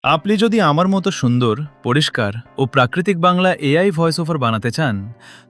আপনি যদি আমার মতো সুন্দর, পরিষ্কার ও প্রাকৃতিক বাংলা এআই ভয়েস ওভার বানাতে চান,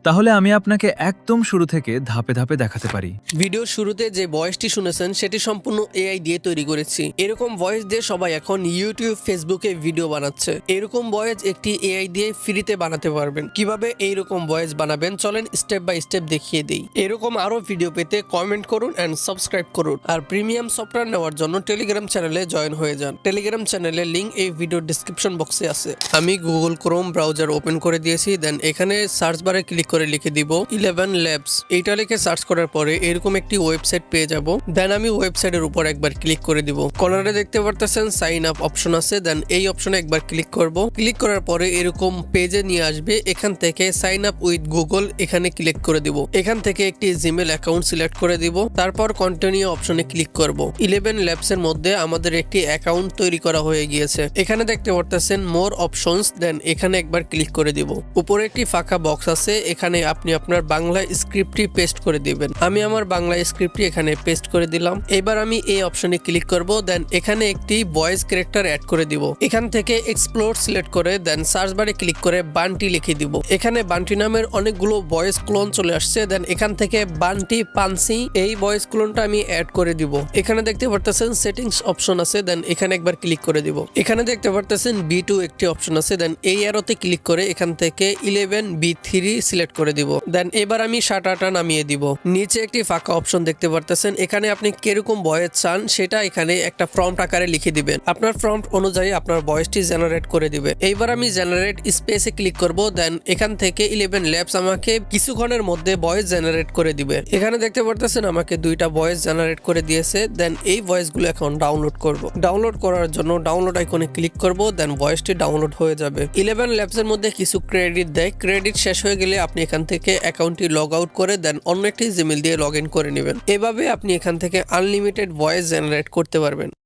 তাহলে আমি আপনাকে একদম শুরু থেকে ধাপে ধাপে দেখাতে পারি। ভিডিওর শুরুতে যে ভয়েসটি শুনেছেন সেটি সম্পূর্ণ এআই দিয়ে তৈরি করেছি। এরকম ভয়েস দিয়ে সবাই এখন ইউটিউব, ফেসবুকে ভিডিও বানাচ্ছে। এরকম ভয়েস একটি এআই দিয়ে ফ্রিতে বানাতে পারবেন। কিভাবে এইরকম ভয়েস বানাবেন চলেন স্টেপ বাই স্টেপ দেখিয়ে দিই। এরকম আরো ভিডিও পেতে কমেন্ট করুন এন্ড সাবস্ক্রাইব করুন। আর প্রিমিয়াম সফটওয়্যার নেওয়ার জন্য টেলিগ্রাম চ্যানেলে জয়েন হয়ে যান। টেলিগ্রাম চ্যানেলের লিংক এই ভিডিওর ডেসক্রিপশন বক্সে আছে। আমি গুগল ক্রোম ব্রাউজার ওপেন করে দিয়েছি। দেন এখানে সার্চ বারে ক্লিক করে লিখে দিব 11 ল্যাবস। এইটা লিখে সার্চ করার পরে এরকম একটি ওয়েবসাইট পেয়ে যাব। দেন আমি ওয়েবসাইটের উপর একবার ক্লিক করে দিব। কর্নারে দেখতে পারতেছেন সাইন আপ অপশন আছে। দেন এই অপশনে একবার ক্লিক করব। ক্লিক করার পরে এরকম পেজে নিয়ে আসবে। এখান থেকে সাইন আপ উইথ গুগল এখানে ক্লিক করে দিব। এখান থেকে একটি জিমেল অ্যাকাউন্ট সিলেক্ট করে দিব। তারপর কন্টিনিউ অপশনে ক্লিক করব। 11 ল্যাবস এর মধ্যে আমাদের একটি অ্যাকাউন্ট তৈরি করা হয়ে গিয়েছে। এখানে দেখতে পারতেছেন মোর অপশনস। দেন এখানে একবার ক্লিক করে দিব। উপরে একটি ফাঁকা বক্স আছে। এখানে আপনি আপনার বাংলা স্ক্রিপ্টটি পেস্ট করে দিবেন। আমি আমার বাংলা স্ক্রিপ্টটি এখানে পেস্ট করে দিলাম। এবার আমি এই অপশনে ক্লিক করব। দেন এখানে একটি ভয়েস ক্যারেক্টার অ্যাড করে দিব। এখান থেকে এক্সপ্লোর সিলেক্ট করে দেন সার্চ বারে ক্লিক করে বান্টি লিখে দিব। এখানে বান্টি নামের অনেকগুলো ভয়েস ক্লোন চলে আসছে। দেন এখান থেকে বান্টি পানসি এই ভয়েস ক্লোনটা আমি অ্যাড করে দিব। এখানে দেখতে পারতেছেন সেটিংস অপশন আছে। দেন এখানে একবার ক্লিক করে দিব। এখানে দেখতে পারতেছেন B2 একটি অপশন আছে। দেন এই অ্যারোতে ক্লিক করে এখান থেকে 11B3 সিলেক্ট করে দিব। দেন এবার আমি শাটারটা নামিয়ে দিব। নিচে একটি ফাঁকা অপশন দেখতে পারতেছেন। এখানে আপনি কিরকম ভয়েস চান সেটা এখানে একটা প্রম্পট আকারে লিখে দিবেন। আপনার প্রম্পট অনুযায়ী আপনার ভয়েসটি জেনারেট করে দিবে। এইবার আমি জেনারেট স্পেসে ক্লিক করব। দেন এখান থেকে 11 ল্যাবস আমাকে কিছুক্ষণের মধ্যে ভয়েস জেনারেট করে দিবে। এখানে দেখতে পারতেছেন আমাকে দুইটা ভয়েস জেনারেট করে দিয়েছে। দেন এই ভয়েসগুলো এখন ডাউনলোড করব। ডাউনলোড করার জন্য ডাউনলোড আইকনে ক্লিক করব। দেন ভয়েসটি ডাউনলোড হয়ে যাবে। 11 ল্যাবস এর মধ্যে কিছু ক্রেডিট দেয়। ক্রেডিট শেষ হয়ে গেলে আপনি এখান থেকে অ্যাকাউন্টটি লগ আউট করে দেন অন্য একটি জিমেল দিয়ে লগ ইন করে নেবেন। এভাবে আপনি এখান থেকে আনলিমিটেড ভয়েস জেনারেট করতে পারবেন।